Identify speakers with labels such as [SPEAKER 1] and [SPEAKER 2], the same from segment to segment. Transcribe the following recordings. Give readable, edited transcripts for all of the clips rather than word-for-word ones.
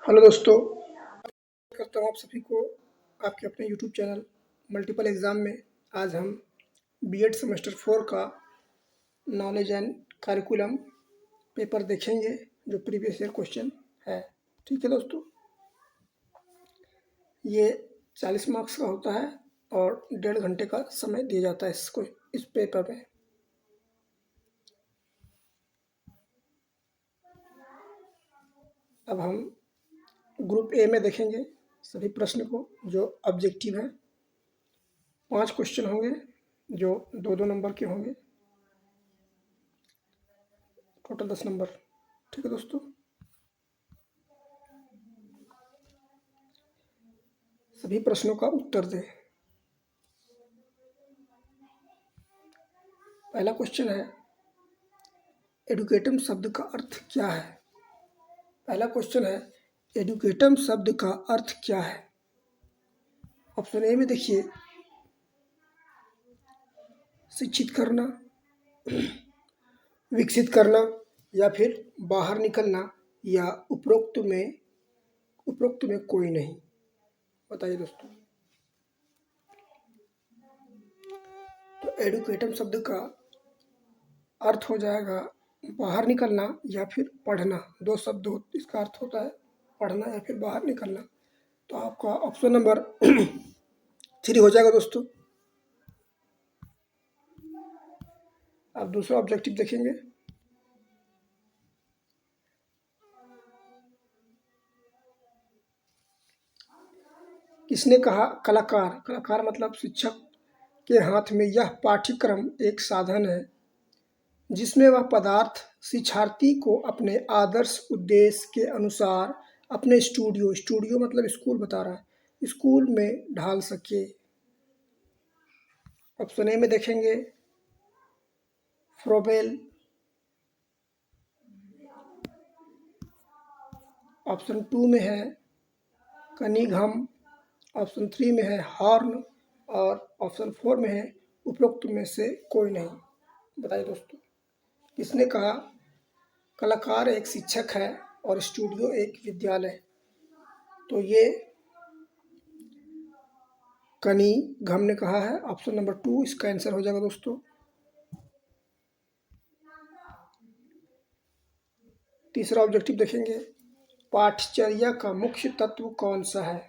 [SPEAKER 1] Hello दोस्तों, करता हूँ आप सभी को आपके अपने यूट्यूब चैनल मल्टीपल एग्ज़ाम में। आज हम बीएड सेमेस्टर 4 का नॉलेज एंड करिकुलम पेपर देखेंगे जो प्रीवियस ईयर क्वेश्चन है। ठीक है दोस्तों, ये 40 मार्क्स का होता है और 1.5 घंटे का समय दिया जाता है इस पेपर में। अब हम ग्रुप ए में देखेंगे सभी प्रश्न को जो ऑब्जेक्टिव है। 5 क्वेश्चन होंगे जो 2-2 नंबर के होंगे, टोटल 10 नंबर। ठीक है दोस्तों, सभी प्रश्नों का उत्तर दें। पहला क्वेश्चन है, एडुकेटम शब्द का अर्थ क्या है। पहला क्वेश्चन है, एडुकेटम शब्द का अर्थ क्या है। ऑप्शन ए में देखिए, शिक्षित करना, विकसित करना, या फिर बाहर निकलना, या उपरोक्त में कोई नहीं। बताइए दोस्तों। तो एडुकेटम शब्द का अर्थ हो जाएगा बाहर निकलना या फिर पढ़ना। दो शब्द इसका अर्थ होता है, पढ़ना या फिर बाहर निकलना। तो आपका ऑप्शन नंबर 3 हो जाएगा दोस्तों। अब दूसरा ऑब्जेक्टिव देखेंगे। किसने कहा कलाकार। कलाकार मतलब शिक्षक के हाथ में यह पाठ्यक्रम एक साधन है जिसमें वह पदार्थ शिक्षार्थी को अपने आदर्श उद्देश्य के अनुसार अपने स्टूडियो मतलब स्कूल बता रहा है, स्कूल में ढाल सके। ऑप्शन ए में देखेंगे, फ्रोबेल। ऑप्शन 2 में है कनिघम। ऑप्शन 3 में है हॉर्न और ऑप्शन 4 में है उपरोक्त में से कोई नहीं। बताइए दोस्तों, किसने कहा कलाकार एक शिक्षक है और स्टूडियो एक विद्यालय। तो ये कनिघम ने कहा है। ऑप्शन नंबर 2 इसका आंसर हो जाएगा दोस्तों। तीसरा ऑब्जेक्टिव देखेंगे, पाठचर्या का मुख्य तत्व कौन सा है।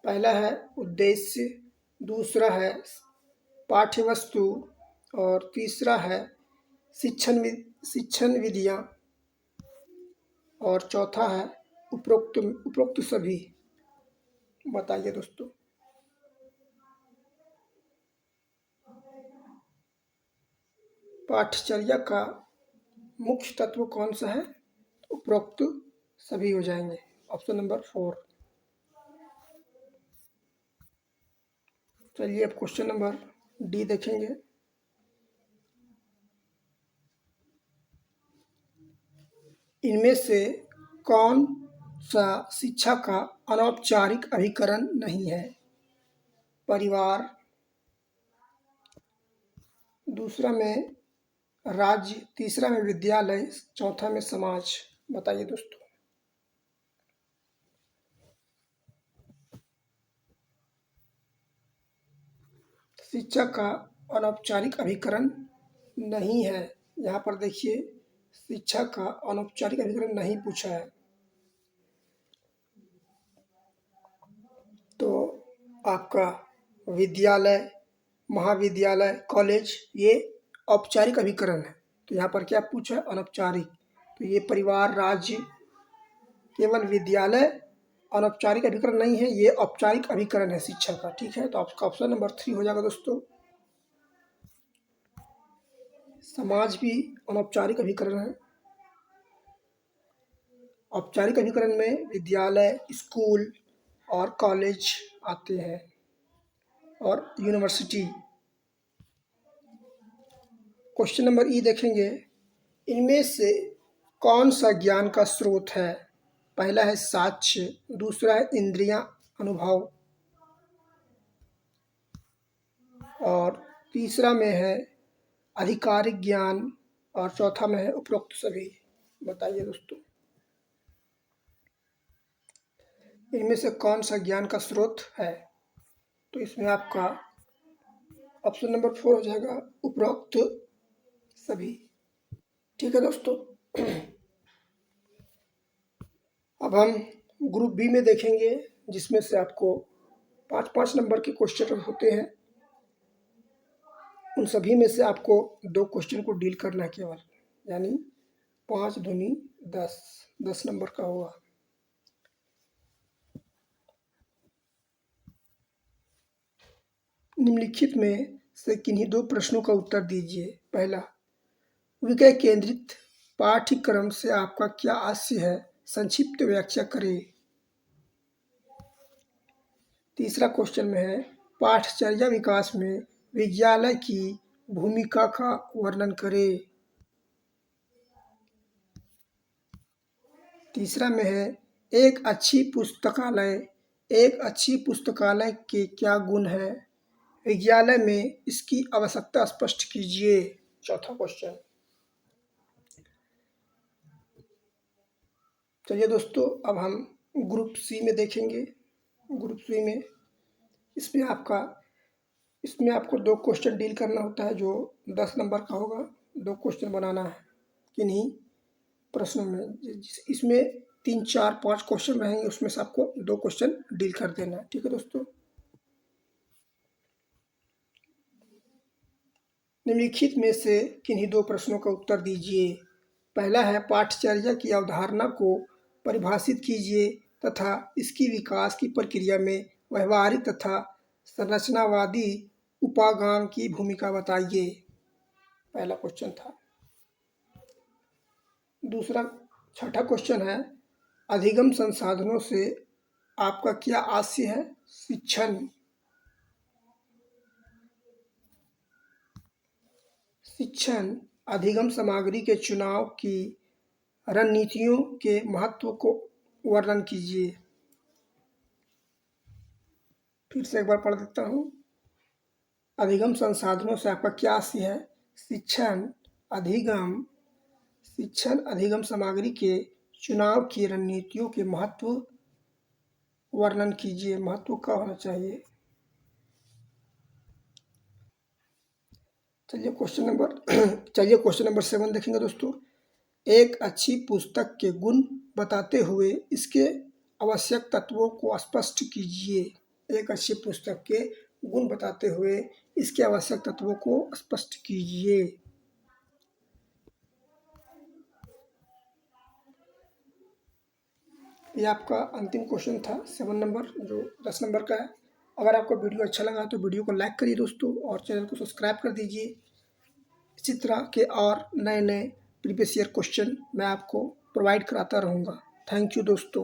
[SPEAKER 1] पहला है उद्देश्य, दूसरा है पाठ्यवस्तु और तीसरा है शिक्षण विधियाँ और चौथा है उपरोक्त सभी। बताइए दोस्तों। पाठचर्या का मुख्य तत्व कौन सा है, उपरोक्त सभी हो जाएंगे। Option number 4। चलिए अब क्वेश्चन नंबर डी देखेंगे। इनमें से कौन सा शिक्षा का अनौपचारिक अभिकरण नहीं है। परिवार, दूसरा में राज्य, तीसरा में विद्यालय, चौथा में समाज। बताइए दोस्तों। शिक्षा का अनौपचारिक अभिकरण नहीं है। यहाँ पर देखिए, शिक्षा का अनौपचारिक अभिकरण नहीं पूछा है। तो आपका विद्यालय, महाविद्यालय, कॉलेज ये औपचारिक अभिकरण है। तो यहाँ पर क्या पूछा है, अनौपचारिक। तो ये परिवार, राज्य, केवल विद्यालय अनौपचारिक अभिकरण नहीं है, ये औपचारिक अभिकरण है शिक्षा का। ठीक है, तो आपका ऑप्शन नंबर 3 हो जाएगा दोस्तों। समाज भी अनौपचारिक अभिकरण है। औपचारिक अभिकरण में विद्यालय, स्कूल और कॉलेज आते हैं और यूनिवर्सिटी। क्वेश्चन नंबर ई देखेंगे, इनमें से कौन सा ज्ञान का स्रोत है। पहला है साक्ष्य, दूसरा है इंद्रियां, अनुभव, और तीसरा में है आधिकारिक ज्ञान और चौथा में है उपरोक्त सभी। बताइए दोस्तों। इनमें से कौन सा ज्ञान का स्रोत है? तो इसमें आपका ऑप्शन नंबर 4 हो जाएगा, उपरोक्त सभी। ठीक है दोस्तों। अब हम ग्रुप बी में देखेंगे, जिसमें से आपको 5-5 नंबर के क्वेश्चन होते हैं। उन सभी में से आपको 2 क्वेश्चन को डील करना है केवल, यानी 5 दूनी 10, 10 नंबर का होगा। निम्नलिखित में से किन्हीं 2 प्रश्नों का उत्तर दीजिए। पहला, विषय केंद्रित पाठ्यक्रम से आपका क्या आशय है? संक्षिप्त व्याख्या करें। तीसरा क्वेश्चन में है, पाठचर्या विकास में विद्यालय की भूमिका का वर्णन करें। तीसरा में है, एक अच्छी पुस्तकालय के क्या गुण हैं? विद्यालय में इसकी आवश्यकता स्पष्ट कीजिए। चौथा क्वेश्चन। चलिए दोस्तों, अब हम ग्रुप सी में देखेंगे। ग्रुप सी में इसमें आपको 2 क्वेश्चन डील करना होता है, जो 10 नंबर का होगा। 2 क्वेश्चन बनाना है किन्हीं प्रश्नों में। इसमें 3, 4, 5 क्वेश्चन रहेंगे, उसमें से आपको 2 क्वेश्चन डील कर देना है। ठीक है दोस्तों। निम्नलिखित में से किन्हीं 2 प्रश्नों का उत्तर दीजिए। पहला है, पाठचर्या की अवधारणा को परिभाषित कीजिए तथा इसकी विकास की प्रक्रिया में व्यवहारिक तथा संरचनावादी उपागम की भूमिका बताइए। पहला क्वेश्चन था। दूसरा, छठा क्वेश्चन है, अधिगम संसाधनों से आपका क्या आशय है? शिक्षण अधिगम सामग्री के चुनाव की रणनीतियों के महत्व को वर्णन कीजिए। फिर से एक बार पढ़ देता हूँ। अधिगम संसाधनों से आपका क्या आशय है? शिक्षण अधिगम सामग्री के चुनाव की रणनीतियों के महत्व वर्णन कीजिए। महत्व क्या होना चाहिए? चलिए क्वेश्चन नंबर 7 देखेंगे दोस्तों। एक अच्छी पुस्तक के गुण बताते हुए इसके आवश्यक तत्वों को स्पष्ट कीजिए। एक अच्छी पुस्तक के गुण बताते हुए इसके आवश्यक तत्वों को स्पष्ट कीजिए। ये आपका अंतिम क्वेश्चन था 7 नंबर, जो 10 नंबर का है। अगर आपको वीडियो अच्छा लगा तो वीडियो को लाइक करिए दोस्तों, और चैनल को सब्सक्राइब कर दीजिए। इसी तरह के और नए नए प्रीवियस ईयर क्वेश्चन मैं आपको प्रोवाइड कराता रहूँगा। थैंक यू दोस्तों।